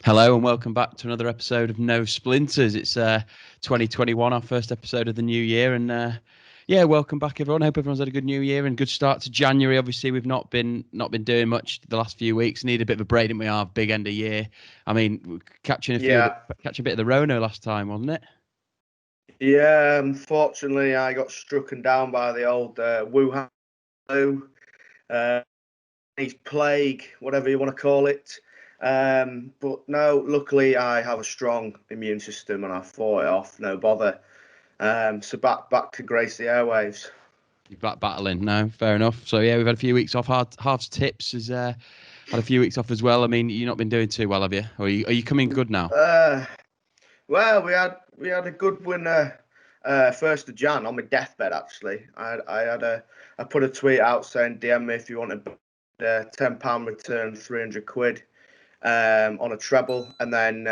Hello and welcome back to another episode of No Splinters. It's 2021, our first episode of the new year, and welcome back everyone. Hope everyone's had a good new year and good start to January. Obviously, we've not been doing much the last few weeks. Need a bit of a break, didn't we? Our big end of year. I mean, catching Yeah, catch a bit of the Rona last time, wasn't it? yeah. Unfortunately, I got struck down by the old Wuhan flu, uh, plague, whatever you want to call it. But no, luckily I have a strong immune system and I fought it off, no bother. So back to grace the airwaves. You're back battling. No, fair enough. So yeah, we've had a few weeks off. Hard's tips has had a few weeks off as well. I mean, you've not been doing too well, have you? Or are you coming good now? Uh, well, we had a good win. 1st of Jan on my deathbed. Actually, I put a tweet out saying DM me if you wanted a £10 return, 300 quid. On a treble, and then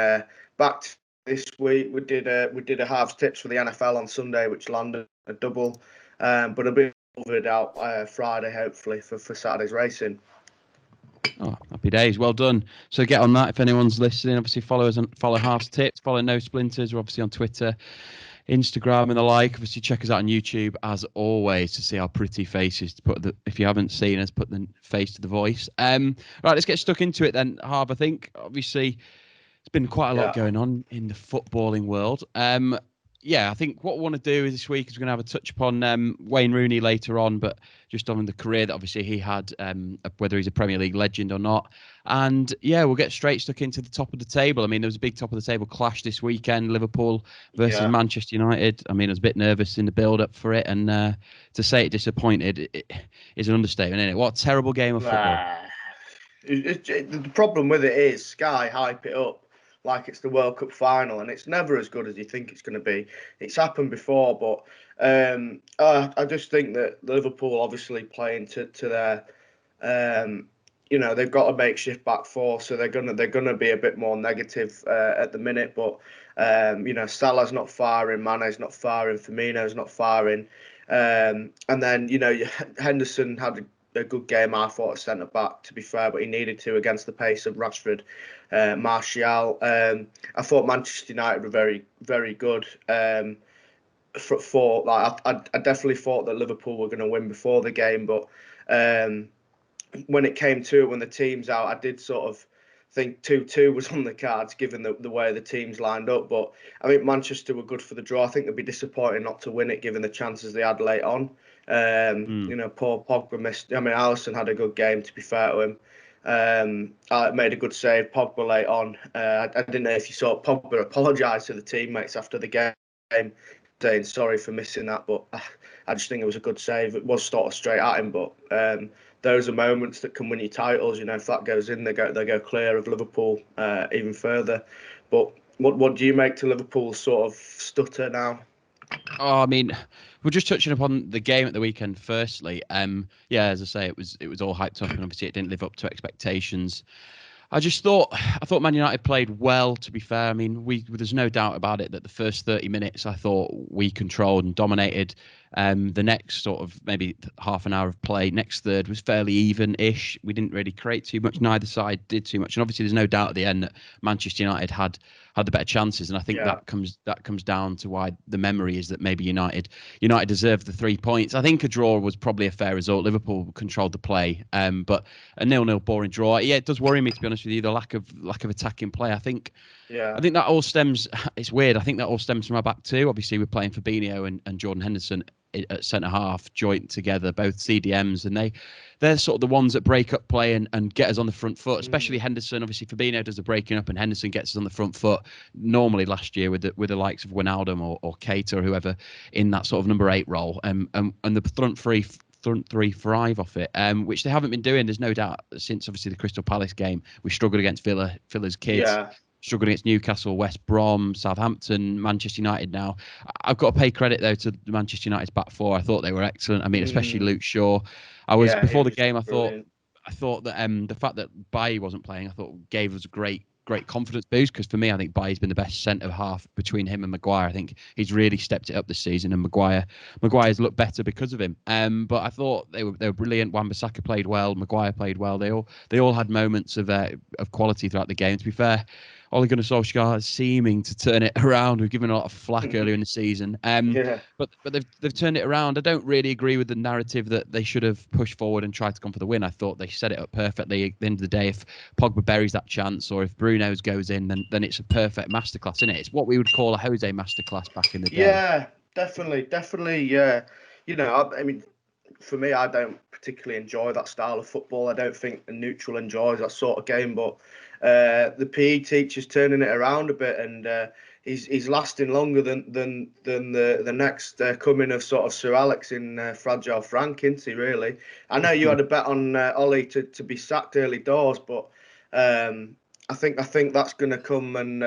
back to this week we did a halves tips for the NFL on Sunday, which landed a double, but a bit covered out Friday hopefully for Saturday's racing. Oh, happy days. Well done. So get on that if anyone's listening. Obviously, follow us and follow Half Tips, follow No Splinters. We're obviously on Twitter, Instagram, and the like. Obviously, check us out on YouTube as always to see our pretty faces. If you haven't seen us, put the face to the voice. Right, let's get stuck into it then, Harv. I think obviously there's been quite a lot Yeah, going on in the footballing world. I think what we want to do is this week is we're going to have a touch upon Wayne Rooney later on, but just on the career that obviously he had, whether he's a Premier League legend or not. And yeah, we'll get straight stuck into the top of the table. I mean, there was a big top of the table clash this weekend, Liverpool versus yeah. Manchester United. I mean, I was a bit nervous in the build-up for it, and to say it disappointed is an understatement, isn't it? What a terrible game of football. Nah. The problem with it is Sky hype it up like it's the World Cup final, and it's never as good as you think it's going to be. It's happened before, but I just think that Liverpool obviously playing to their they've got a makeshift back four, so they're gonna be a bit more negative at the minute. But Salah's not firing, Mane's not firing, Firmino's not firing, and then Henderson had a good game, I thought, at centre back, to be fair, but he needed to against the pace of Rashford, Martial. I thought Manchester United were very, very good. I definitely thought that Liverpool were going to win before the game, but um, when it came to it, when the team's out, I did sort of think 2-2 was on the cards, given the way the teams lined up. But I think Manchester were good for the draw. I think they'd be disappointed not to win it, given the chances they had late on. Mm. Poor Pogba missed. I mean, Alisson had a good game, to be fair to him. I made a good save. Pogba late on. I didn't know if you saw Pogba apologise to the teammates after the game, saying sorry for missing that. But I just think it was a good save. It was sort of straight at him, but those are moments that can win you titles. If that goes in, they go clear of Liverpool even further. But what do you make to Liverpool's sort of stutter now? Oh, I mean, we're just touching upon the game at the weekend. Firstly, as I say, it was all hyped up, and obviously it didn't live up to expectations. I thought Man United played well. To be fair, I mean, there's no doubt about it that the first 30 minutes I thought we controlled and dominated. The next sort of maybe half an hour of play, next third was fairly even-ish. We didn't really create too much. Neither side did too much, and obviously there's no doubt at the end that Manchester United had the better chances, and I think Yeah, that comes down to why the memory is that maybe United deserved the 3 points. I think a draw was probably a fair result. Liverpool controlled the play, but a 0-0 boring draw. Yeah, it does worry me, to be honest with you, the lack of attacking play. I think yeah, I think that all stems. It's weird. I think that all stems from our back two. Obviously, we're playing Fabinho and Jordan Henderson at centre half, joint together, both CDMs, and they're sort of the ones that break up play and get us on the front foot. Especially Henderson. Obviously, Fabinho does the breaking up, and Henderson gets us on the front foot. Normally, last year with the likes of Wijnaldum or Keita or whoever in that sort of number 8 role, and the front three thrive off it, which they haven't been doing. There's no doubt since obviously the Crystal Palace game. We struggled against Villa's kids, yeah. struggled against Newcastle, West Brom, Southampton, Manchester United now. I've got to pay credit, though, to Manchester United's back four. I thought they were excellent. I mean, especially Mm, Luke Shaw. yeah, he Before the was game, I thought brilliant. I thought that the fact that Bailly wasn't playing, I thought gave us a great confidence boost, because for me, I think Bailly's been the best centre half between him and Maguire. I think he's really stepped it up this season, and Maguire's looked better because of him. But I thought they were brilliant. Wan-Bissaka played well, Maguire played well. They all had moments of quality throughout the game. To be fair, Ole Gunnar Solskjaer is seeming to turn it around. We've given a lot of flack earlier in the season, Yeah. but they've turned it around. I don't really agree with the narrative that they should have pushed forward and tried to come for the win. I thought they set it up perfectly. At the end of the day, if Pogba buries that chance, or if Bruno's goes in, then it's a perfect masterclass, isn't it? It's what we would call a Jose masterclass back in the day. Yeah, definitely. Yeah, I mean, for me, I don't particularly enjoy that style of football. I don't think a neutral enjoys that sort of game. But the PE teacher's turning it around a bit, and he's lasting longer than the next coming of sort of Sir Alex in Fragile Frank, isn't he? Really, I know you had a bet on Ollie to be sacked early doors, but. Um, I think that's going to come and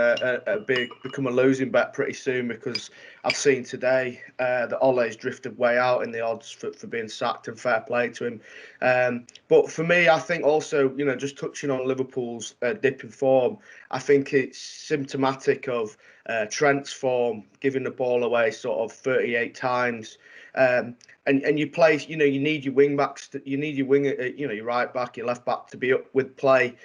become a losing bet pretty soon, because I've seen today that Ole's drifted way out in the odds for being sacked, and fair play to him. But for me, I think also, just touching on Liverpool's dip in form, I think it's symptomatic of Trent's form, giving the ball away sort of 38 times. And you play, you need your wing backs, you need your wing, your right back, your left back to be up with play.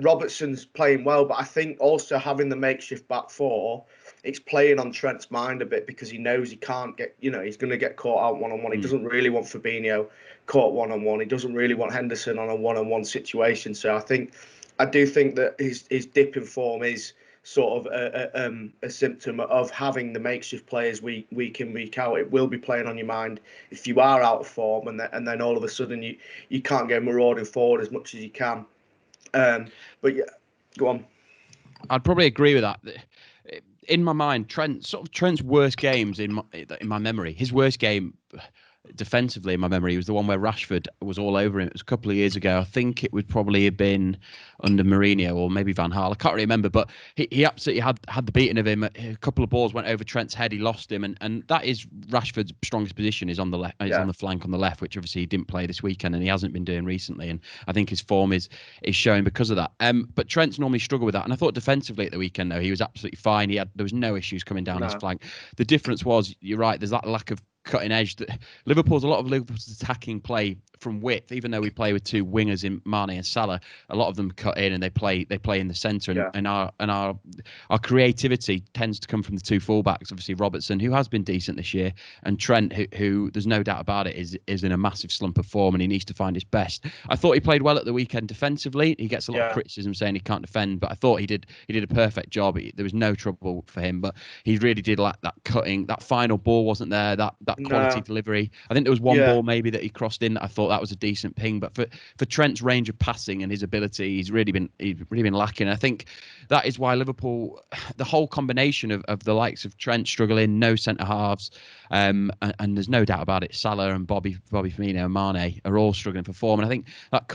Robertson's playing well, but I think also having the makeshift back four, it's playing on Trent's mind a bit, because he knows he can't get, he's going to get caught out one-on-one. He doesn't really want Fabinho caught one-on-one. He doesn't really want Henderson on a one-on-one situation. So I do think that his dip in form is sort of a symptom of having the makeshift players week in, week out. It will be playing on your mind if you are out of form, and then all of a sudden you can't go marauding forward as much as you can. But yeah, go on. I'd probably agree with that. In my mind, Trent's worst games in my memory. His worst game defensively in my memory was the one where Rashford was all over him. It was a couple of years ago. I think it would probably have been under Mourinho or maybe Van Gaal. I can't really remember, but he absolutely had the beating of him. A couple of balls went over Trent's head. He lost him, and that is Rashford's strongest position, is on the left, is on the flank on the left, which obviously he didn't play this weekend and he hasn't been doing recently. And I think his form is showing because of that. But Trent's normally struggled with that, and I thought defensively at the weekend though he was absolutely fine. There was no issues coming down his flank. The difference was, you're right, there's that lack of cutting edge. That a lot of Liverpool's attacking play from width, even though we play with two wingers in Mane and Salah, a lot of them cut in and they play in the centre, and our creativity tends to come from the two fullbacks. Obviously Robertson, who has been decent this year, and Trent, who there's no doubt about it is in a massive slump of form, and he needs to find his best. I thought he played well at the weekend defensively. He gets a lot of criticism saying he can't defend, but I thought he did a perfect job. There was no trouble for him, but he really did like that cutting. That final ball wasn't there, that quality delivery. I think there was one ball maybe that he crossed in that I thought that was a decent ping, but for Trent's range of passing and his ability, he's really been lacking. I think that is why Liverpool, the whole combination of the likes of Trent struggling, no centre halves, and there's no doubt about it, Salah and Bobby Firmino and Mane are all struggling for form, and I think that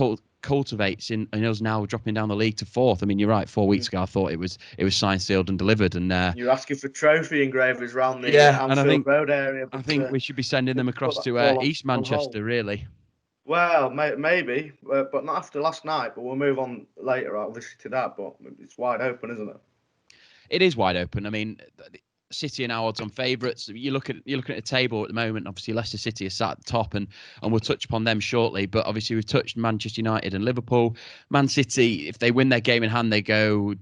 cultivates in us now dropping down the league to fourth. I mean, you're right. 4 weeks ago, I thought it was signed, sealed, and delivered. And you're asking for trophy engravers around the and Anfield Road area. But I think we should be sending them across to East Manchester, really. Well, maybe, but not after last night. But we'll move on later, obviously, to that. But it's wide open, isn't it? It is wide open. I mean, City are now odds on favourites. You're looking at the table at the moment. Obviously, Leicester City are sat at the top, and we'll touch upon them shortly. But obviously, we've touched Manchester United and Liverpool. Man City, if they win their game in hand, they go.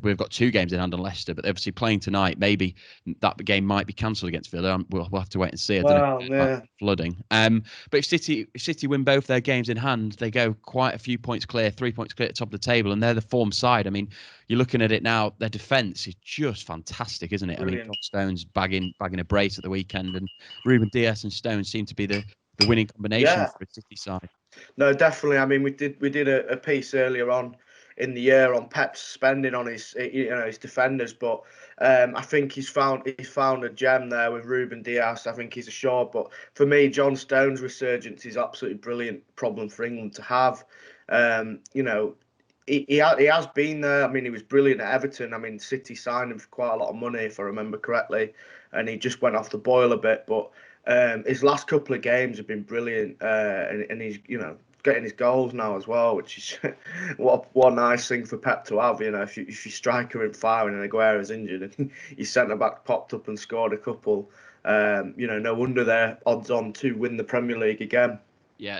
We've got 2 games in hand on Leicester, but they're obviously playing tonight. Maybe that game might be cancelled against Villa. We'll have to wait and see. I don't know flooding. But if City win both their games in hand, they go quite a few points clear, 3 points clear at the top of the table, and they're the form side. I mean, you're looking at it now. Their defence is just fantastic, isn't it? Brilliant. I mean, John Stones bagging a brace at the weekend, and Ruben Dias and Stones seem to be the winning combination for a City side. No, definitely. I mean, we did a piece earlier on in the year on Pep's spending on his defenders, but I think he's found a gem there with Ruben Dias. I think he's assured, but for me, John Stones' resurgence is absolutely brilliant problem for England to have. He has been there. I mean, he was brilliant at Everton. I mean, City signed him for quite a lot of money, if I remember correctly, and he just went off the boil a bit. But his last couple of games have been brilliant, and he's getting his goals now as well, which is what a nice thing for Pep to have. If your striker isn't firing and Aguero's injured, and your centre back popped up and scored a couple, no wonder they're odds on to win the Premier League again. Yeah.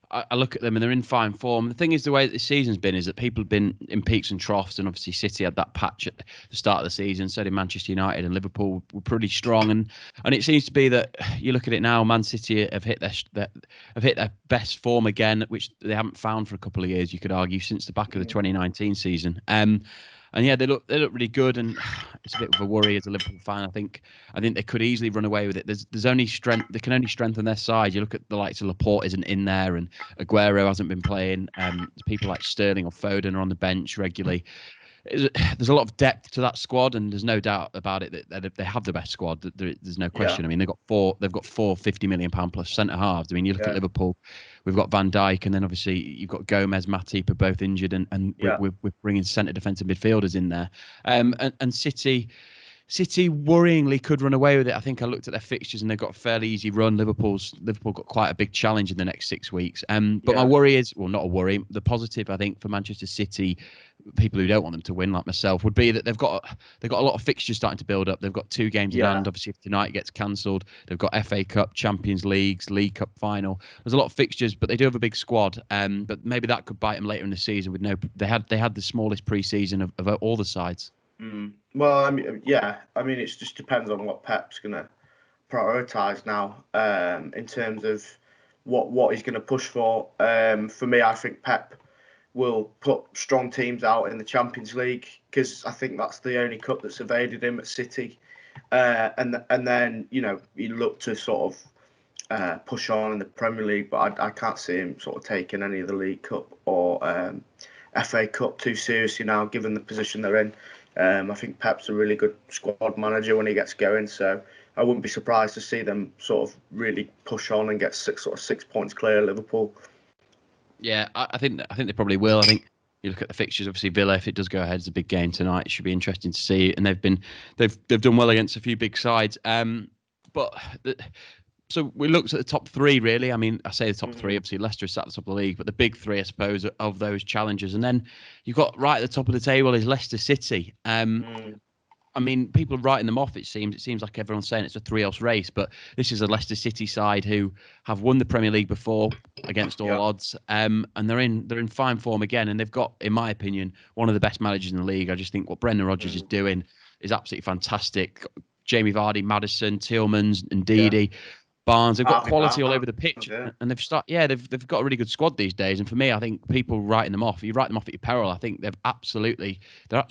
I look at them and they're in fine form. The thing is, the way that this season's been is that people have been in peaks and troughs, and obviously City had that patch at the start of the season. So did Manchester United, and Liverpool were pretty strong. And it seems to be that you look at it now, Man City have hit their best form again, which they haven't found for a couple of years. You could argue since the back of the 2019 season. And yeah, they look really good, and it's a bit of a worry as a Liverpool fan. I think they could easily run away with it. There's only strength. They can only strengthen their side. You look at the likes of Laporte isn't in there, and Aguero hasn't been playing. People like Sterling or Foden are on the bench regularly. There's a lot of depth to that squad, and there's no doubt about it that they have the best squad. There's no question. Yeah. I mean, they've got four £50 million plus centre halves. I mean, you look at Yeah. Liverpool, we've got Van Dijk, and then obviously you've got Gomez, Matip are both injured, and Yeah. we're bringing centre defensive midfielders in there. And City worryingly could run away with it. I think I looked at their fixtures and they've got a fairly easy run. Liverpool got quite a big challenge in the next 6 weeks. But my worry is, well, not a worry. The positive, I think, for Manchester City, people who don't want them to win, like myself, would be that they've got a lot of fixtures starting to build up. They've got 2 games in hand. Obviously, if tonight gets cancelled, they've got FA Cup, Champions Leagues, League Cup final. There's a lot of fixtures, but they do have a big squad. But maybe that could bite them later in the season. They had the smallest pre-season of all the sides. Well, I mean, it just depends on what Pep's going to prioritise now in terms of what he's going to push for. For me, I think Pep will put strong teams out in the Champions League because I think that's the only cup that's evaded him at City. And then, he looked to sort of push on in the Premier League, but I can't see him sort of taking any of the League Cup or FA Cup too seriously now, given the position they're in. I think Pep's a really good squad manager when he gets going, so I wouldn't be surprised to see them sort of really push on and get 6 points clear of Liverpool. Yeah, I think they probably will. I think you look at the fixtures. Obviously, Villa, if it does go ahead, it's a big game tonight. It should be interesting to see, and they've done well against a few big sides. So we looked at the top 3, really. I mean, I say the top 3, obviously Leicester is at the top of the league, but the big 3, I suppose, of those challengers. And then you've got right at the top of the table is Leicester City. I mean, people are writing them off, it seems. It seems like everyone's saying it's a 3-horse race, but this is a Leicester City side who have won the Premier League before against all odds, and they're in fine form again, and they've got, in my opinion, one of the best managers in the league. I just think what Brendan Rodgers is doing is absolutely fantastic. Jamie Vardy, Maddison, Tillmans, and Ndidi. Barnes, they've got quality all over the pitch, and they've got a really good squad these days. And for me, I think people writing them off, you write them off at your peril. I think they're absolutely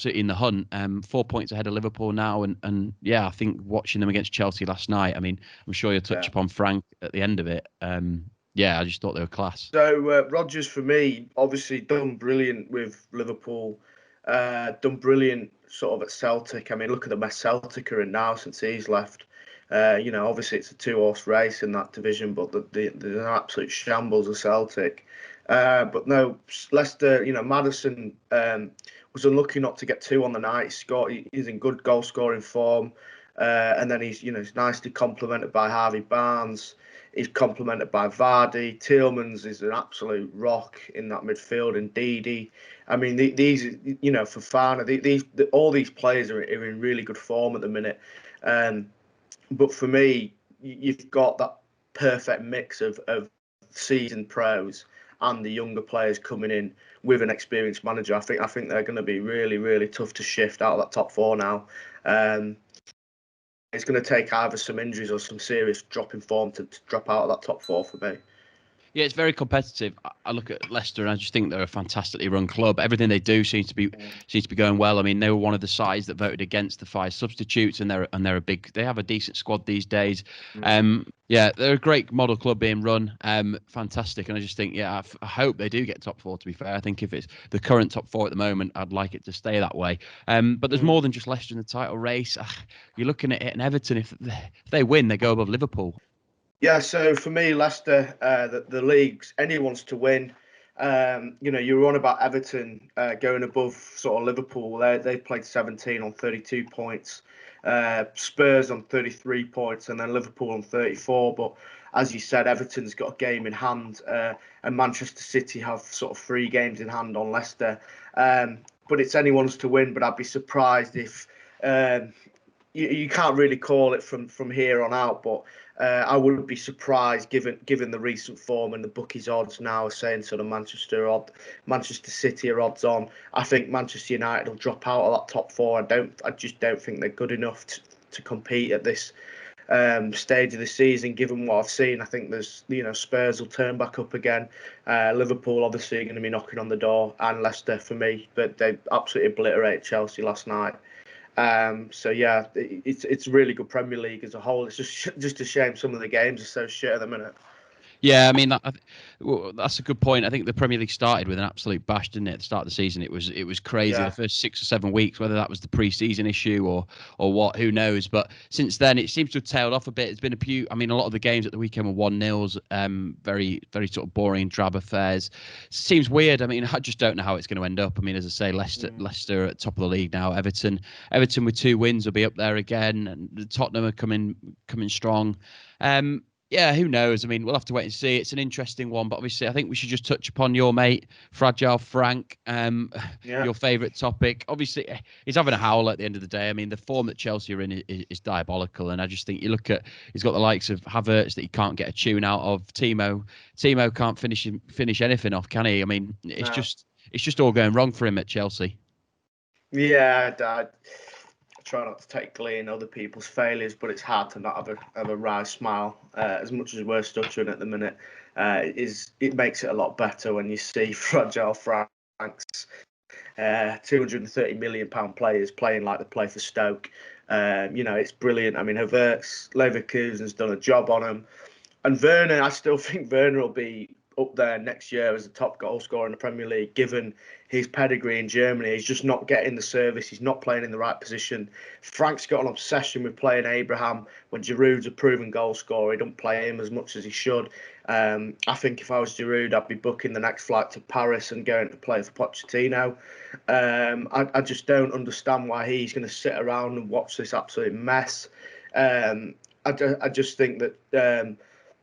in the hunt. 4 points ahead of Liverpool now, and I think watching them against Chelsea last night. I mean, I'm sure you'll touch upon Frank at the end of it. I just thought they were class. So Rodgers, for me, obviously done brilliant with Liverpool. Done brilliant sort of at Celtic. I mean, look at the mess Celtic are in now since he's left. Obviously it's a 2-horse race in that division, but there's an absolute shambles of Celtic. But no, Leicester, Maddison was unlucky not to get 2 on the night. He's in good goal scoring form, and then he's nicely complemented by Harvey Barnes. He's complemented by Vardy. Tillmans is an absolute rock in that midfield, and Ndidi. I mean, these Fofana, all these players are in really good form at the minute. But for me, you've got that perfect mix of seasoned pros and the younger players coming in with an experienced manager. I think they're going to be really, really tough to shift out of that top 4 now. It's going to take either some injuries or some serious drop in form to drop out of that top 4 for me. Yeah, it's very competitive. I look at Leicester and I just think they're a fantastically run club. Everything they do seems to be going well. I mean, they were one of the sides that voted against the 5 substitutes, and they have a decent squad these days. They're a great model club being run. Fantastic, and I just think, I hope they do get top 4. To be fair, I think if it's the current top 4 at the moment, I'd like it to stay that way. But there's more than just Leicester in the title race. You're looking at it, and Everton, if they win, they go above Liverpool. Yeah, so for me, Leicester, the league's anyone's to win. You were on about Everton going above sort of Liverpool. They played 17 on 32 points, Spurs on 33 points, and then Liverpool on 34. But as you said, Everton's got a game in hand, and Manchester City have sort of 3 games in hand on Leicester. But it's anyone's to win. But I'd be surprised if you can't really call it from here on out, but I wouldn't be surprised given the recent form, and the bookies odds now are saying sort of Manchester City are odds on. I think Manchester United will drop out of that top four. I just don't think they're good enough to compete at this stage of the season. Given what I've seen, I think there's Spurs will turn back up again. Liverpool obviously are going to be knocking on the door, and Leicester for me, but they absolutely obliterated Chelsea last night. So yeah, it's a really good Premier League as a whole. It's just a shame some of the games are so shit at the minute. Yeah, I mean that's a good point. I think the Premier League started with an absolute bash, didn't it? At the start of the season, it was crazy. Yeah. The first 6 or 7 weeks, whether that was the pre-season issue or what, who knows? But since then, it seems to have tailed off a bit. It's been a few. I mean, a lot of the games at the weekend were 1-0s. Very very sort of boring, drab affairs. Seems weird. I mean, I just don't know how it's going to end up. I mean, as I say, Leicester at top of the league now. Everton with 2 wins will be up there again, and Tottenham are coming strong. Yeah, who knows? I mean, we'll have to wait and see. It's an interesting one, but obviously, I think we should just touch upon your mate, Fragile Frank, your favourite topic. Obviously, he's having a howl at the end of the day. I mean, the form that Chelsea are in is diabolical, and I just think you look at he's got the likes of Havertz that he can't get a tune out of. Timo can't finish anything off, can he? I mean, it's just all going wrong for him at Chelsea. Yeah, I try not to take glee in other people's failures, but it's hard to not have a wry smile. As much as we're stuttering at the minute, it makes it a lot better when you see Fragile Frank's £230 million players playing like they play for Stoke. It's brilliant. I mean, Havertz, Leverkusen's done a job on him. And Werner, I still think Werner will be up there next year as the top goal scorer in the Premier League, given his pedigree in Germany. He's just not getting the service. He's not playing in the right position. Frank's got an obsession with playing Abraham. When Giroud's a proven goal scorer, he don't play him as much as he should. I think if I was Giroud, I'd be booking the next flight to Paris and going to play for Pochettino. I just don't understand why he's going to sit around and watch this absolute mess. I just think that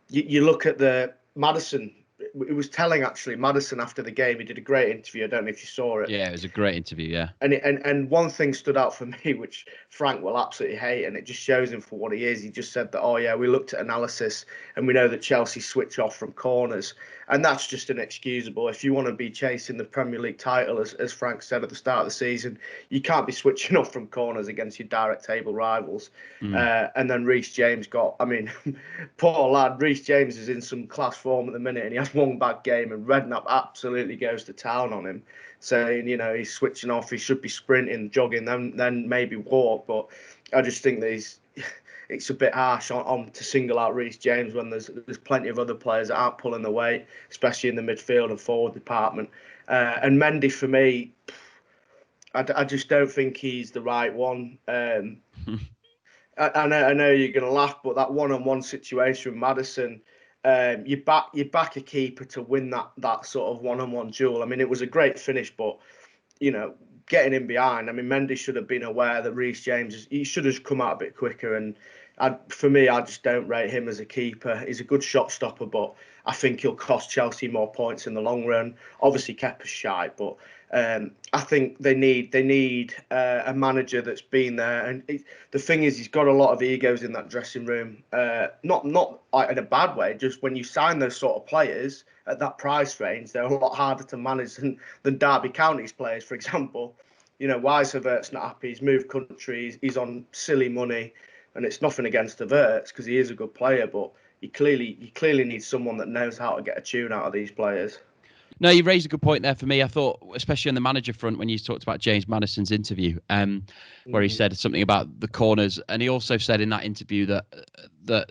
you look at the Maddison. It was telling, actually. Maddison, after the game, he did a great interview. I don't know if you saw it. Yeah, it was a great interview, yeah. And one thing stood out for me, which Frank will absolutely hate, and it just shows him for what he is. He just said that, oh, yeah, we looked at analysis, and we know that Chelsea switch off from corners. And that's just inexcusable. If you want to be chasing the Premier League title, as Frank said at the start of the season, you can't be switching off from corners against your direct table rivals. And then Reece James poor lad, Reece James is in some class form at the minute, and he has one bad game, and Redknapp absolutely goes to town on him, saying, he's switching off, he should be sprinting, jogging, then maybe walk. But I just think that it's a bit harsh on to single out Reece James when there's plenty of other players that aren't pulling the weight, especially in the midfield and forward department. And Mendy, for me, I just don't think he's the right one. I know you're going to laugh, but that one-on-one situation with Maddison, you back a keeper to win that sort of one-on-one duel. I mean, it was a great finish, but getting in behind. I mean, Mendy should have been aware that Reece James he should have come out a bit quicker. And for me, I just don't rate him as a keeper. He's a good shot stopper, but I think he'll cost Chelsea more points in the long run. Obviously, Kepa's shy, but I think they need a manager that's been there. And the thing is, he's got a lot of egos in that dressing room. Not like in a bad way. Just when you sign those sort of players at that price range, they're a lot harder to manage than Derby County's players, for example. Why is Havertz not happy? He's moved countries. He's on silly money, and it's nothing against Havertz because he is a good player, but you clearly need someone that knows how to get a tune out of these players. No, you raised a good point there for me. I thought, especially on the manager front, when you talked about James Maddison's interview, where he said something about the corners, and he also said in that interview that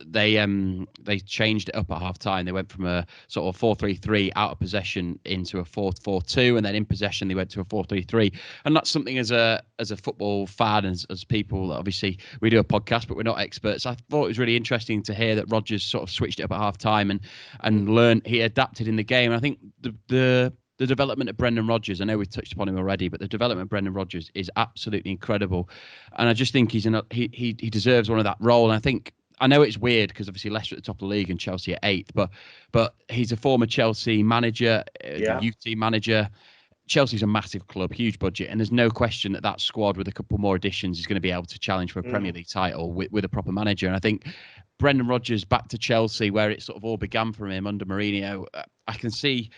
they changed it up at half time. They went from a sort of 4-3-3 out of possession into a 4-4-2, and then in possession they went to a 4-3-3. And that's something as a football fan, as people, obviously we do a podcast, but we're not experts. I thought it was really interesting to hear that Rodgers sort of switched it up at half time and learned, he adapted in the game. And I think the development of Brendan Rodgers, I know we've touched upon him already, but the development of Brendan Rodgers is absolutely incredible. And I just think he deserves one of that role. And I know it's weird because obviously Leicester at the top of the league and Chelsea at 8th, but he's a former Chelsea manager, youth team manager. Chelsea's a massive club, huge budget, and there's no question that squad with a couple more additions is going to be able to challenge for a Premier League title with a proper manager. And I think Brendan Rodgers back to Chelsea, where it sort of all began from him under Mourinho, I can see.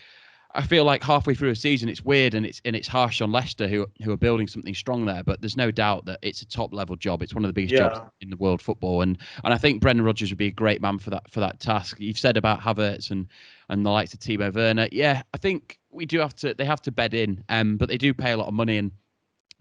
I feel like halfway through a season, it's weird and it's harsh on Leicester, who are building something strong there. But there's no doubt that it's a top level job. It's one of the biggest jobs in the world football, and I think Brendan Rodgers would be a great man for that task. You've said about Havertz and the likes of Timo Werner. Yeah, I think they have to bed in, but they do pay a lot of money. And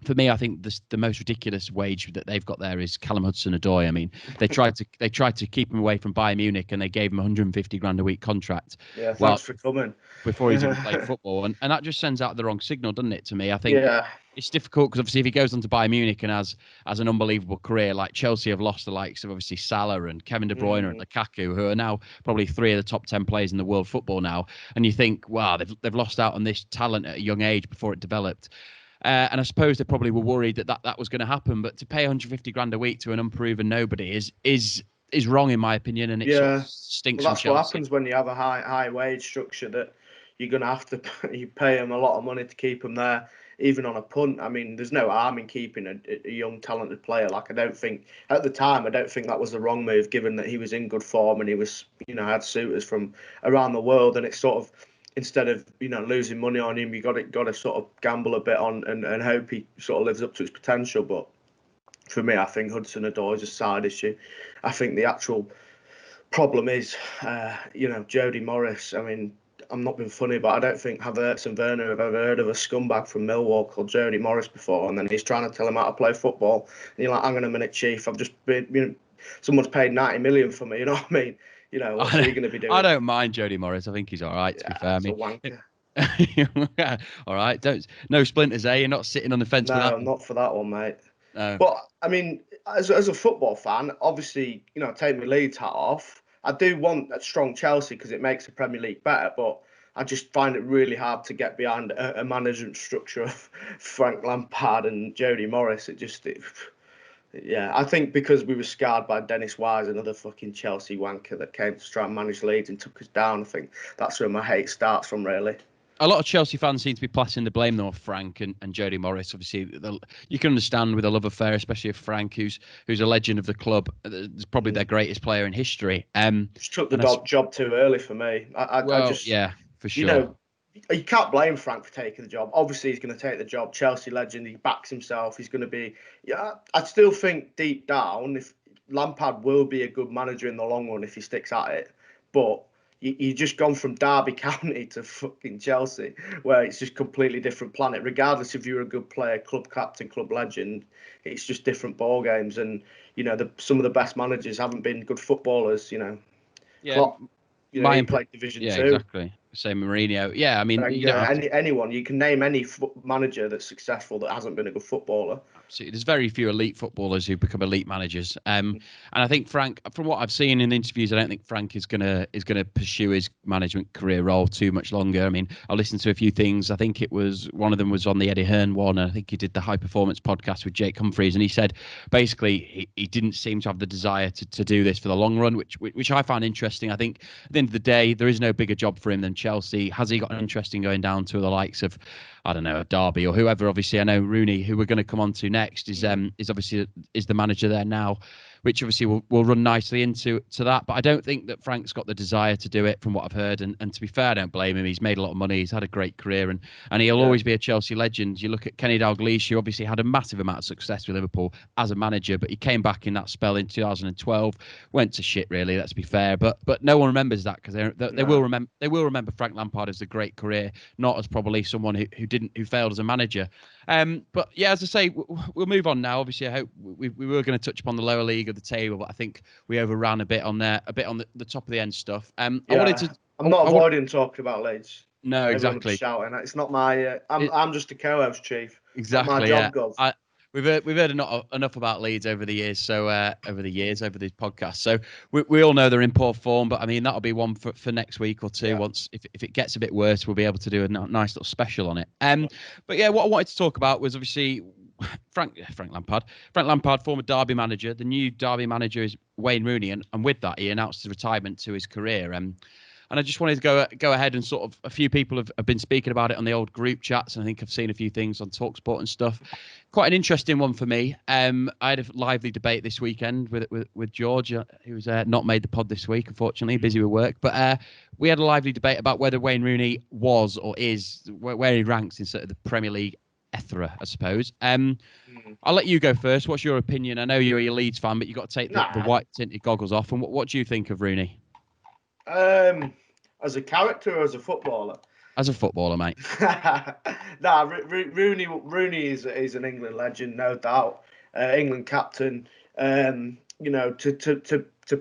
for me, I think the most ridiculous wage that they've got there is Callum Hudson-Odoi. I mean, they tried to keep him away from Bayern Munich, and they gave him 150 grand a week contract. Yeah, thanks for coming. Before he's even played football, and that just sends out the wrong signal, doesn't it? To me, I think it's difficult because obviously if he goes on to Bayern Munich and has an unbelievable career, like Chelsea have lost the likes of obviously Salah and Kevin De Bruyne and Lukaku, who are now probably 3 of the top 10 players in the world football now, and you think, wow, they've lost out on this talent at a young age before it developed. And I suppose they probably were worried that was going to happen. But to pay 150 grand a week to an unproven nobody is wrong in my opinion, and it sort of stinks. Well, that's what happens when you have a high wage structure, that you're going to have to you pay them a lot of money to keep them there, even on a punt. I mean, there's no harm in keeping a young talented player. Like, I don't think at the time that was the wrong move, given that he was in good form and he was had suitors from around the world, and it's sort of, instead of losing money on him, you got to sort of gamble a bit on and hope he sort of lives up to his potential. But for me, I think Hudson-Odoi is a side issue. I think the actual problem is, Jody Morris. I mean, I'm not being funny, but I don't think Havertz and Werner have ever heard of a scumbag from Millwall called Jody Morris before, and then he's trying to tell him how to play football. And you're like, hang on a minute, Chief, I've just been, someone's paid 90 million for me, you know what I mean? What's he going to be doing? I don't mind Jody Morris. I think he's all right, to be fair. He's a wanker. All right, no splinters, eh? You're not sitting on the fence with that. No, not for that one, mate. No. But I mean, as a football fan, obviously, take my Leeds hat off. I do want a strong Chelsea because it makes the Premier League better, but I just find it really hard to get behind a management structure of Frank Lampard and Jody Morris. I think because we were scarred by Dennis Wise, another fucking Chelsea wanker that came to try and manage Leeds and took us down. I think that's where my hate starts from, really. A lot of Chelsea fans seem to be placing the blame though on Frank and Jody Morris. Obviously, you can understand with a love affair, especially of Frank, who's a legend of the club. It's probably their greatest player in history. Just took the job too early for me. For sure. You can't blame Frank for taking the job. Obviously, he's going to take the job. Chelsea legend. He backs himself. He's going to be. Yeah, I still think deep down, if Lampard will be a good manager in the long run if he sticks at it, but you just gone from Derby County to fucking Chelsea, where it's just completely different planet. Regardless if you're a good player, club captain, club legend, it's just different ball games. And some of the best managers haven't been good footballers. Yeah. Klopp, he played Division 2. Yeah, exactly. Same Mourinho. Yeah, I mean, anyone. You can name any manager that's successful that hasn't been a good footballer. Absolutely. There's very few elite footballers who become elite managers. And I think Frank, from what I've seen in interviews, I don't think Frank is gonna pursue his management career role too much longer. I mean, I listened to a few things. I think it was one of them was on the Eddie Hearn one, and I think he did the High Performance podcast with Jake Humphries, and he said basically he didn't seem to have the desire to do this for the long run, which I found interesting. I think at the end of the day, there is no bigger job for him than Chelsea. Has he got an interest in going down to the likes of, I don't know, Derby or whoever? Obviously, I know Rooney, who we're going to come on to next, is obviously the manager there now, which obviously will run nicely into that. But I don't think that Frank's got the desire to do it, from what I've heard. And to be fair, I don't blame him. He's made a lot of money. He's had a great career, and he'll always be a Chelsea legend. You look at Kenny Dalglish, who obviously had a massive amount of success with Liverpool as a manager, but he came back in that spell in 2012, went to shit really. Let's be fair, but no one remembers that because they will remember Frank Lampard as a great career, not as probably someone who failed as a manager. But yeah, as I say, we'll move on now. Obviously, I hope we were going to touch upon the lower league of the table, but I think we overran a bit on there, a bit on the top of the end stuff. I'm not avoiding talking about Leeds. No, exactly. Shouting. It's not my. I'm just a co-host, Chief. Exactly. My job, Gov. We've heard enough about Leeds over the years, so over these podcasts. So we all know they're in poor form, but I mean that'll be one for next week or two. Yeah. Once if it gets a bit worse, we'll be able to do a nice little special on it. But yeah, what I wanted to talk about was obviously Frank Lampard, former Derby manager. The new Derby manager is Wayne Rooney, and with that, he announced his retirement to his career. And I just wanted to go ahead and sort of, a few people have been speaking about it on the old group chats, and I think I've seen a few things on TalkSport and stuff. Quite an interesting one for me. I had a lively debate this weekend with George, who's not made the pod this week, unfortunately, busy with work. But we had a lively debate about whether Wayne Rooney was or is where he ranks in sort of the Premier League ethera, I suppose. I'll let you go first. What's your opinion? I know you're a Leeds fan, but you've got to take the white tinted goggles off. And what do you think of Rooney? As a character or as a footballer? As a footballer, mate. Rooney is an England legend, no doubt. England captain. To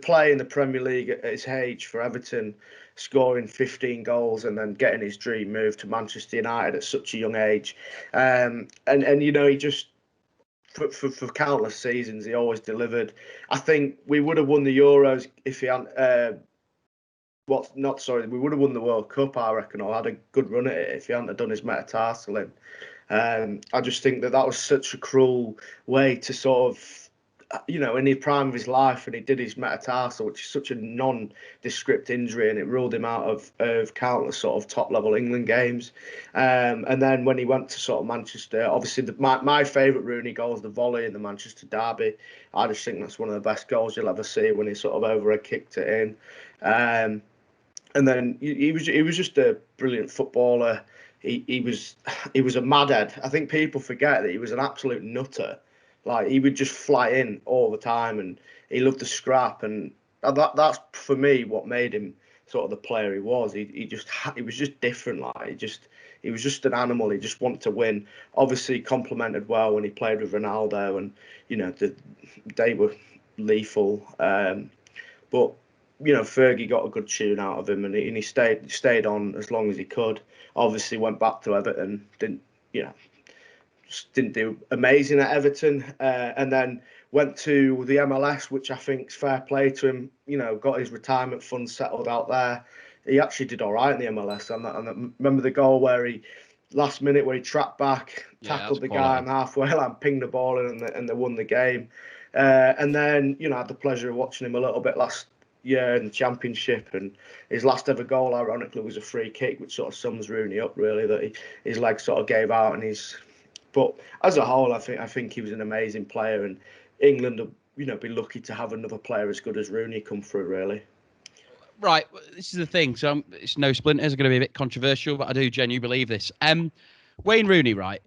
play in the Premier League at his age for Everton, scoring 15 goals and then getting his dream move to Manchester United at such a young age, and he just for countless seasons he always delivered. I think we would have won the Euros if he hadn't. We would have won the World Cup, I reckon, or had a good run at it if he hadn't done his metatarsal in. I just think that was such a cruel way to sort of, in the prime of his life, and he did his metatarsal, which is such a nondescript injury, and it ruled him out of countless sort of top-level England games. And then when he went to sort of Manchester, obviously my favourite Rooney goal is the volley in the Manchester derby. I just think that's one of the best goals you'll ever see when he sort of overhead kicked it in. And then he was just a brilliant footballer. He was a madhead. I think people forget that he was an absolute nutter. Like, he would just fly in all the time, and he loved the scrap, and that's for me what made him sort of the player he was. He was just different. Like, he was just an animal. He just wanted to win. Obviously complemented well when he played with Ronaldo, and they were lethal. But Fergie got a good tune out of him, and he stayed on as long as he could. Obviously went back to Everton, just didn't do amazing at Everton, and then went to the MLS, which I think is fair play to him. Got his retirement fund settled out there. He actually did all right in the MLS, and I remember the goal where last minute where he tracked back, tackled the guy on the halfway line, pinged the ball in, and they won the game. And then I had the pleasure of watching him a little bit last year in the Championship, and his last ever goal, ironically, was a free kick, which sort of sums Rooney up, really, that his legs sort of gave out, and but as a whole, I think he was an amazing player, and England will be lucky to have another player as good as Rooney come through, really. Right, this is the thing. So it's no splinters. Are going to be a bit controversial, but I do genuinely believe this. Wayne Rooney, right?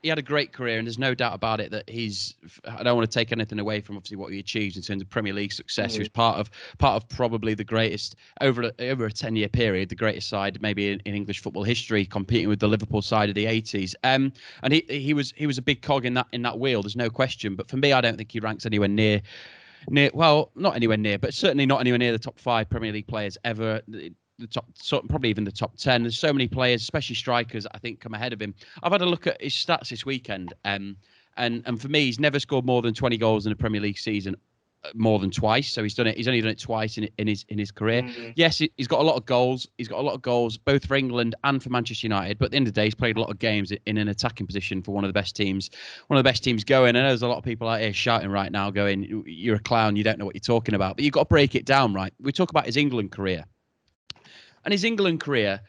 He had a great career, and there's no doubt about it that I don't want to take anything away from obviously what he achieved in terms of Premier League success. He was part of probably the greatest over a 10-year period, the greatest side maybe in English football history, competing with the Liverpool side of the 80s. And he was a big cog in that wheel. There's no question. But for me, I don't think he ranks anywhere near. Well, not anywhere near, but certainly not anywhere near the top 5 Premier League players ever. The top, probably even the top 10. There's so many players, especially strikers, I think come ahead of him. I've had a look at his stats this weekend, and for me, he's never scored more than 20 goals in a Premier League season, more than twice. So he's only done it twice in his career. Yes, he's got a lot of goals. He's got a lot of goals both for England and for Manchester United. But at the end of the day, he's played a lot of games in an attacking position for one of the best teams going. I know there's a lot of people out here shouting right now, going, "You're a clown. You don't know what you're talking about." But you've got to break it down, right? We talk about his England career. And his England career,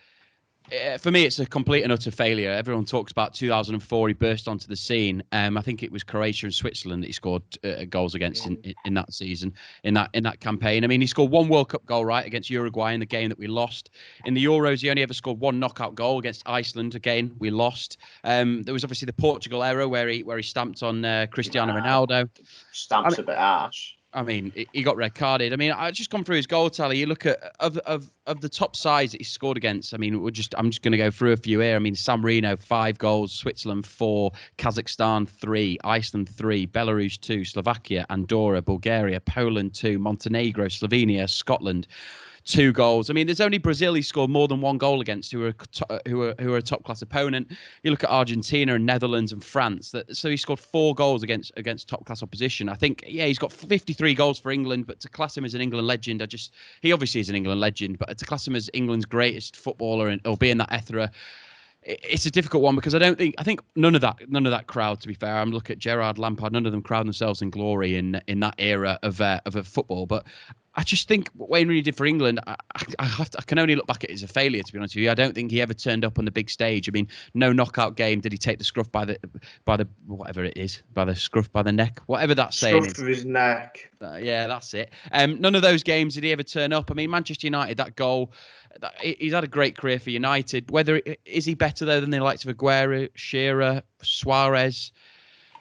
for me, it's a complete and utter failure. Everyone talks about 2004. He burst onto the scene. I think it was Croatia and Switzerland that he scored goals against in that season, in that campaign. I mean, he scored one World Cup goal, right, against Uruguay in the game that we lost. In the Euros, he only ever scored one knockout goal against Iceland. Again, we lost. There was obviously the Portugal era where he stamped on Cristiano Ronaldo. Stamps a bit harsh. I mean, he got red carded. I mean, I just gone through his goal tally. You look at of the top sides that he scored against. I mean, I'm just going to go through a few here. I mean, San Marino 5 goals, Switzerland 4, Kazakhstan 3, Iceland 3, Belarus 2, Slovakia, Andorra, Bulgaria, Poland 2, Montenegro, Slovenia, Scotland 2 goals. I mean, there's only Brazil he scored more than 1 goal against, who are a top class opponent. You look at Argentina and Netherlands and France. So he scored 4 goals against top class opposition. I think, he's got 53 goals for England, but to class him as an England legend, he obviously is an England legend, but to class him as England's greatest footballer or be in that ethera, it's a difficult one, because I think none of that crowd, to be fair. I'm looking at Gerrard, Lampard, none of them crowd themselves in glory in that era of football. But I just think what Wayne Rooney did for England, I can only look back at it as a failure, to be honest with you. I don't think he ever turned up on the big stage. I mean, no knockout game did he take the scruff by the whatever it is, by the scruff by the neck, whatever that saying Scruff is. of his neck. Yeah, that's it. None of those games did he ever turn up. I mean, Manchester United, that goal, he's had a great career for United. Is he better though than the likes of Aguero, Shearer, Suarez?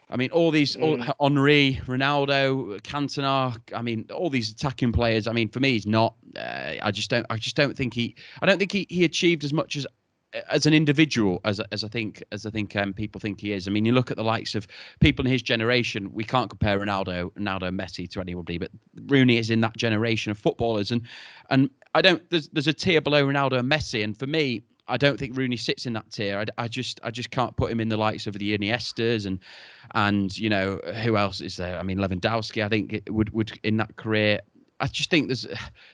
I mean, all Henri, Ronaldo, Cantona. I mean, all these attacking players. I mean, for me, he's not. I just don't think he. I don't think he achieved as much as an individual as I think people think he is. I mean, you look at the likes of people in his generation. We can't compare Ronaldo, Messi to anybody, but Rooney is in that generation of footballers, and I don't. There's a tier below Ronaldo and Messi, and for me, I don't think Rooney sits in that tier. I just can't put him in the likes of the Iniestas and who else is there? I mean, Lewandowski. I think it would in that career. I just think there's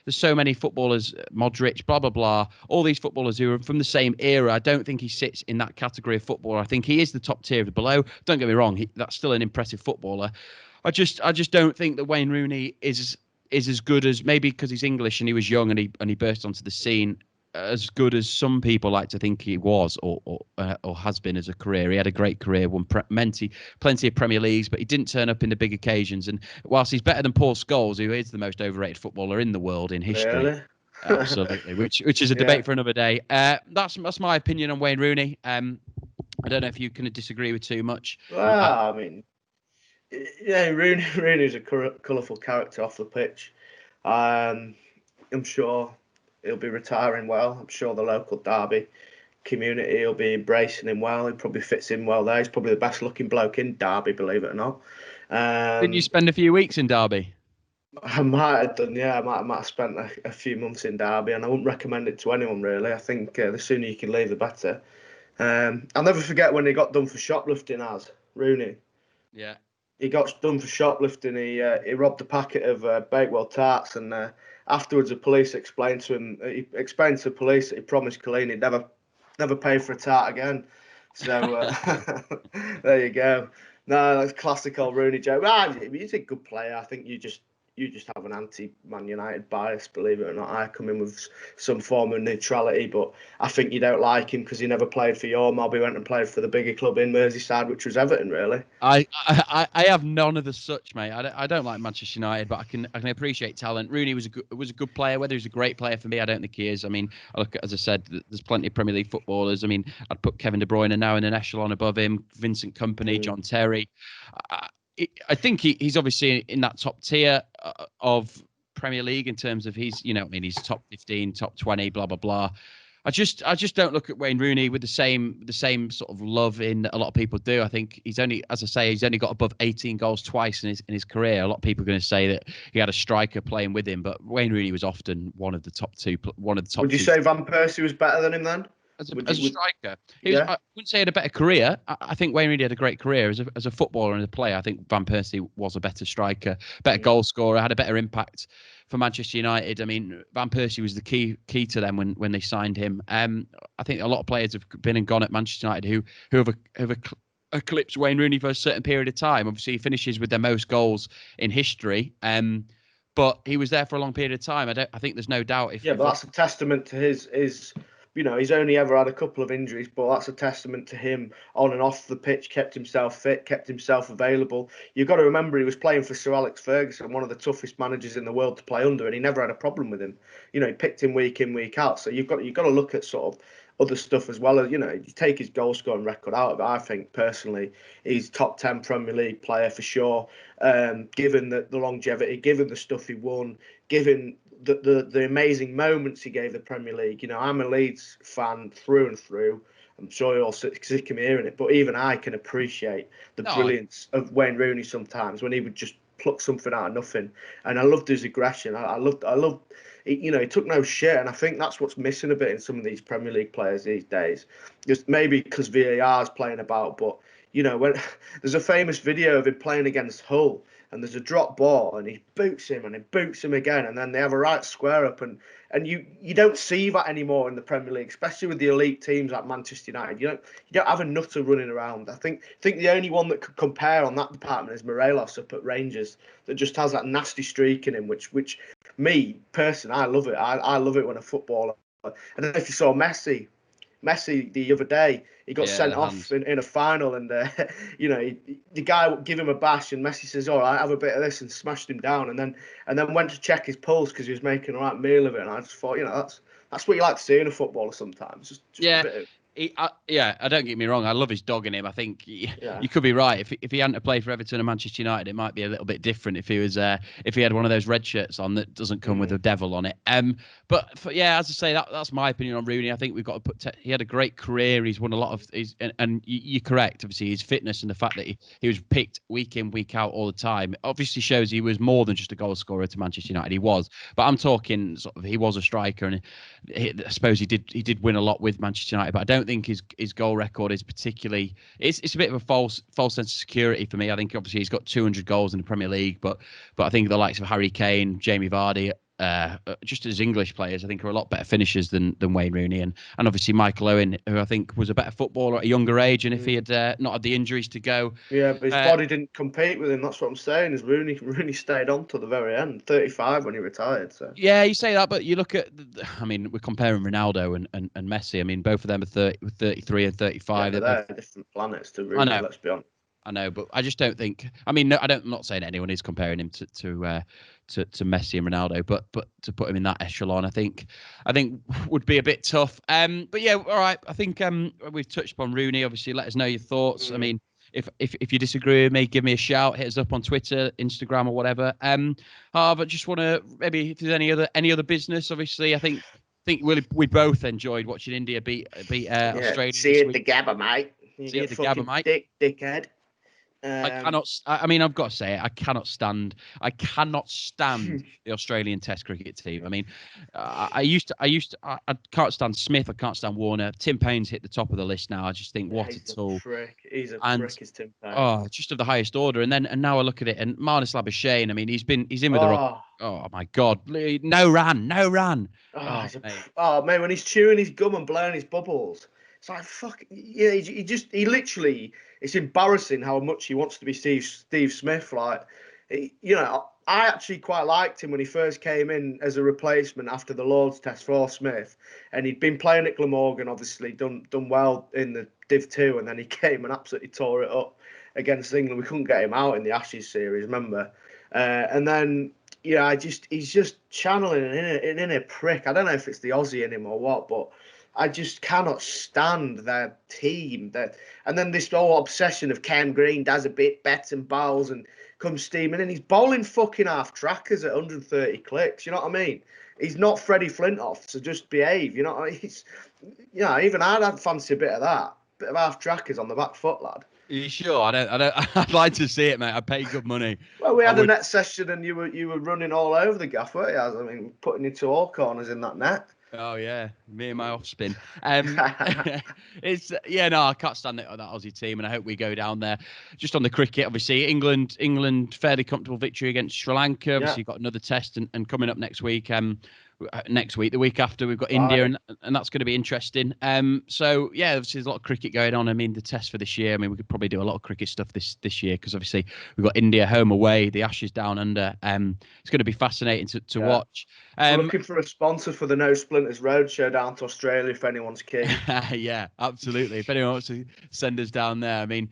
so many footballers, Modric, blah blah blah, all these footballers who are from the same era. I don't think he sits in that category of footballer. I think he is the top tier of below. Don't get me wrong, that's still an impressive footballer. I just don't think that Wayne Rooney is as good as, maybe because he's English and he was young and he burst onto the scene, as good as some people like to think he was or has been as a career. He had a great career, won plenty of Premier Leagues, but he didn't turn up in the big occasions. And whilst he's better than Paul Scholes, who is the most overrated footballer in the world in history, Really? absolutely, which is a debate for another day. That's my opinion on Wayne Rooney. I don't know if you can disagree with too much. Well, I mean, yeah, Rooney's a colourful character off the pitch. I'm sure he'll be retiring well. I'm sure the local Derby community will be embracing him well. He probably fits in well there. He's probably the best looking bloke in Derby, believe it or not. Didn't you spend a few weeks in Derby? I might have done, yeah. I might have spent a few months in Derby, and I wouldn't recommend it to anyone really. I think the sooner you can leave, the better. I'll never forget when he got done for shoplifting as Rooney. Yeah. He got done for shoplifting. He robbed a packet of Bakewell tarts, and afterwards the police explained to him. He explained to the police that he promised Colleen he'd never pay for a tart again. So there you go. No, that's classic old Rooney joke. He's a good player. I think you just have an anti-Man United bias, believe it or not. I come in with some form of neutrality, but I think you don't like him because he never played for your mob. He went and played for the bigger club in Merseyside, which was Everton, really. I have none of the such, mate. I don't like Manchester United, but I can appreciate talent. Rooney was a good player. Whether he's a great player for me, I don't think he is. I mean, as I said, there's plenty of Premier League footballers. I mean, I'd put Kevin De Bruyne now in an echelon above him. Vincent Kompany, John Terry. I think he's obviously in that top tier of Premier League in terms of he's top 15, top 20, blah blah blah. I just don't look at Wayne Rooney with the same sort of love in that a lot of people do. I think he's only got above 18 goals twice in his career. A lot of people are going to say that he had a striker playing with him, but Wayne Rooney was often one of the top two. Would you say Van Persie was better than him then? As a striker, I wouldn't say he had a better career. I think Wayne Rooney had a great career as a footballer and a player. I think Van Persie was a better striker, better goal scorer, had a better impact for Manchester United. I mean, Van Persie was the key to them when they signed him. I think a lot of players have been and gone at Manchester United who have eclipsed Wayne Rooney for a certain period of time. Obviously, he finishes with their most goals in history. But he was there for a long period of time. I think there's no doubt. But that's a testament to his. He's only ever had a couple of injuries, but that's a testament to him on and off the pitch, kept himself fit, kept himself available. You've got to remember he was playing for Sir Alex Ferguson, one of the toughest managers in the world to play under, and he never had a problem with him. He picked him week in, week out. So you've got to look at sort of other stuff as well. As you take his goal scoring record out of it. I think personally he's top 10 Premier League player for sure. Given the longevity, given the stuff he won, given the amazing moments he gave the Premier League. I'm a Leeds fan through and through. I'm sure you're all sick of me hearing it, but even I can appreciate the brilliance of Wayne Rooney sometimes when he would just pluck something out of nothing. And I loved his aggression. I loved. He took no shit, and I think that's what's missing a bit in some of these Premier League players these days. Just maybe because VAR is playing about, but when there's a famous video of him playing against Hull. And there's a drop ball, and he boots him, and he boots him again, and then they have a right square up, and you don't see that anymore in the Premier League, especially with the elite teams like Manchester United. You don't have a nutter running around. I think the only one that could compare on that department is Morelos up at Rangers, that just has that nasty streak in him, which me personally, I love it. I love it when a footballer. I don't know if you saw Messi. Messi the other day, he got Yeah, sent the off hands. in a final, and the guy would give him a bash, and Messi says, "All right, have a bit of this," and smashed him down, and then went to check his pulse because he was making a right meal of it. And I just thought, that's what you like to see in a footballer sometimes, just a Yeah, bit of yeah. I don't get me wrong. I love his dog in him. I think yeah. you could be right. If he hadn't have played for Everton and Manchester United, it might be a little bit different. If he had one of those red shirts on that doesn't come with a devil on it. Yeah, as I say, that's my opinion on Rooney. I think we've got to put. He had a great career. He's won a lot of. And you're correct. Obviously, his fitness and the fact that he was picked week in week out all the time obviously shows he was more than just a goal scorer to Manchester United. He was, but I'm talking sort of he was a striker, and I suppose he did win a lot with Manchester United. But I don't think his goal record is particularly. It's a bit of a false sense of security for me. I think obviously he's got 200 goals in the Premier League, but I think the likes of Harry Kane, Jamie Vardy, just as English players, I think are a lot better finishers than Wayne Rooney, and obviously Michael Owen, who I think was a better footballer at a younger age, and if he had not had the injuries to go, Yeah, but his body didn't compete with him. That's what I'm saying. Is Rooney stayed on to the very end, 35 when he retired. So yeah, you say that, but you look at, I mean, we're comparing Ronaldo and Messi. I mean, both of them are 33 and yeah, 35. but They're both. they're different planets to I Rooney. know, Let's be honest. I know, but I just don't think. I mean, no, I'm not saying anyone is comparing him to Messi and Ronaldo, but to put him in that echelon, I think would be a bit tough. But yeah, all right. I think we've touched upon Rooney. Obviously, let us know your thoughts. I mean, if you disagree with me, give me a shout. Hit us up on Twitter, Instagram, or whatever. But just want to maybe if there's any other business. Obviously, I think we both enjoyed watching India beat Yeah, Australia see this you at the week. Gabba, mate. You See you get at the Gabba, fucking mate. dickhead. I Um, cannot. I mean, I've got to say it. I cannot stand. I cannot stand the Australian Test cricket team. I mean, I can't stand Smith. I can't stand Warner. Tim Paine's hit the top of the list now. I just think yeah, what a he's a tool. prick. He's a And prick, is Tim Payne. oh, just of the highest order. And now I look at it, and Marnus Labuschagne. I mean, he's in with the rock. Oh, Oh my God, no run, no run. oh, Oh mate. oh, man, when he's chewing his gum and blowing his bubbles, it's like fuck. Yeah, he literally. It's embarrassing how much he wants to be Steve Smith. Like, I actually quite liked him when he first came in as a replacement after the Lord's Test for Smith, and he'd been playing at Glamorgan, obviously done well in the Div 2, and then he came and absolutely tore it up against England. We couldn't get him out in the Ashes series, remember? And then yeah, he's just channeling an inner prick. I don't know if it's the Aussie in him or what, but I just cannot stand their team. And then this whole obsession of Cam Green does a bit, bets and bowls and comes steaming in. He's bowling fucking half trackers at 130 clicks. You know what I mean? He's not Freddie Flintoff, so just behave. You know, even I'd fancy a bit of that, bit of half trackers on the back foot, lad. Are you sure? I don't. I'd like to see it, mate. I pay good money. Well, we I had a would. net session and you were running all over the gaff, weren't you? I mean, putting you to all corners in that net. Oh yeah, me and my off spin. It's yeah, no, I can't stand that Aussie team, and I hope we go down there. Just on the cricket, obviously, England fairly comfortable victory against Sri Lanka. Yeah, Obviously, got another test, and coming up next week. The week after, we've got India, right. and that's going to be interesting. So yeah, obviously, there's a lot of cricket going on. I mean, the test for this year. I mean, we could probably do a lot of cricket stuff this year because obviously we've got India home away, the Ashes down under. It's going to be fascinating to Yeah. watch. We're looking for a sponsor for the No Splinters Roadshow down to Australia if anyone's keen. Yeah, absolutely. If anyone wants to send us down there, I mean,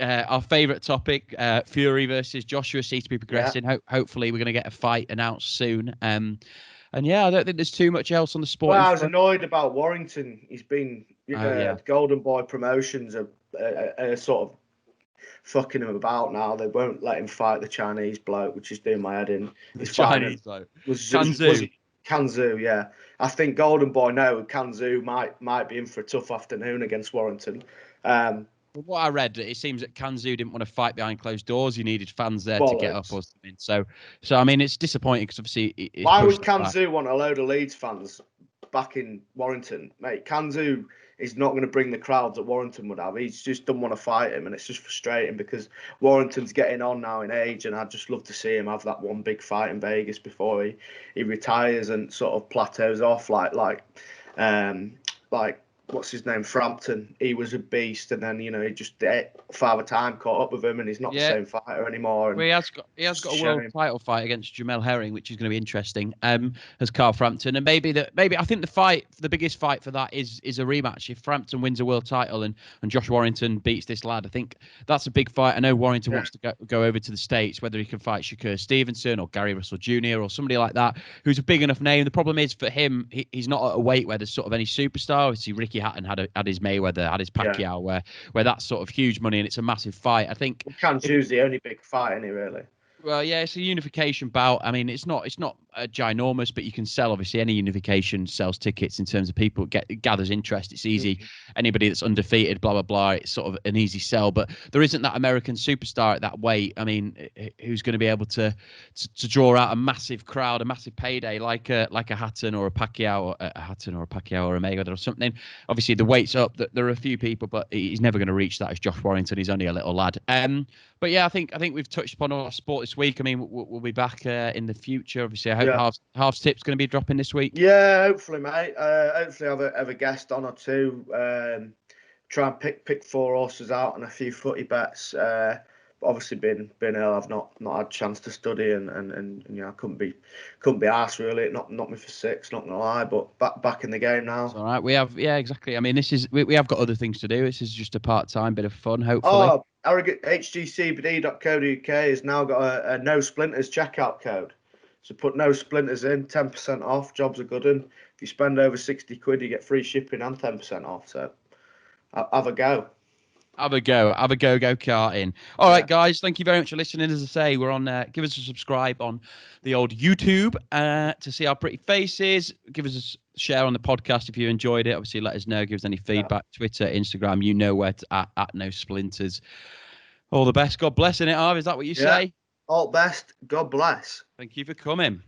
our favourite topic, Fury versus Joshua, seems to be Yeah. progressing. Hopefully, we're going to get a fight announced soon. And yeah, I don't think there's too much else on the Well, sporting I was front. annoyed about Warrington. He's been Oh yeah, the Golden Boy promotions are sort of fucking him about now. They won't let him fight the Chinese bloke, which is doing my head in. the He's fighting Chinese him. bloke, Was Kanzu. it Kanzu? Yeah, I think Golden Boy Kanzu might be in for a tough afternoon against Warrington. From what I read, it seems that Kanzu didn't want to fight behind closed doors. He needed fans there to get up Bollocks. or something. So I mean, it's disappointing because obviously it's Why would pushed that back. Kanzu want a load of Leeds fans back in Warrington, mate? Kanzu is not going to bring the crowds that Warrington would have. He's just don't want to fight him, and it's just frustrating because Warrington's getting on now in age, and I'd just love to see him have that one big fight in Vegas before he retires and sort of plateaus off like what's his name, Frampton. He was a beast, and then he just Father Time caught up with him, and he's not the same fighter anymore. And well, he has got a world title fight against Jamel Herring, which is going to be interesting. As Carl Frampton, and maybe I think the biggest fight for that is a rematch. If Frampton wins a world title and Josh Warrington beats this lad, I think that's a big fight. I know Warrington wants to go over to the States, whether he can fight Shakur Stevenson or Gary Russell Jr. or somebody like that who's a big enough name. The problem is for him, he's not at a weight where there's sort of any superstar. Obviously, Ricky Hatton had his Mayweather, had his Pacquiao, where that's sort of huge money and it's a massive fight. I think Cantu's the only big fight, isn't he, really? Well, yeah, it's a unification bout. I mean, it's not ginormous, but you can sell. Obviously, any unification sells tickets in terms of people gathers interest. It's easy. Anybody that's undefeated, blah blah blah. It's sort of an easy sell. But there isn't that American superstar at that weight. I mean, who's going to be able to draw out a massive crowd, a massive payday like a Hatton or a Pacquiao, or a Mayweather or something. Obviously, the weight's up. There are a few people, but he's never going to reach that as Josh Warrington. He's only a little lad. But yeah, I think we've touched upon all our sport this week. I mean, we'll be back in the future. Obviously, I hope Halves Tip's going to be dropping this week. Yeah, hopefully, mate. Hopefully, have a guest on or two. Try and pick 4 horses out and a few footy bets. Obviously, been ill. I've not had a chance to study, and I couldn't be arsed really. It knocked me for 6. Not gonna lie, but back in the game now. It's all right. We have exactly. I mean, we have got other things to do. This is just a part-time bit of fun. Hopefully. Oh, arrogant hgcbd.co.uk has now got a no splinters checkout code. So put no splinters in, 10% off. Jobs are good. And if you spend over 60 quid, you get free shipping and 10% off. So have a go. Have a go karting. All right, guys. Thank you very much for listening. As I say, we're on. Give us a subscribe on the old YouTube to see our pretty faces. Give us a share on the podcast if you enjoyed it. Obviously, let us know. Give us any feedback. Twitter, Instagram. You know where to at no splinters. All the best. God bless in it, Arv. Is that what you say? All best. God bless. Thank you for coming.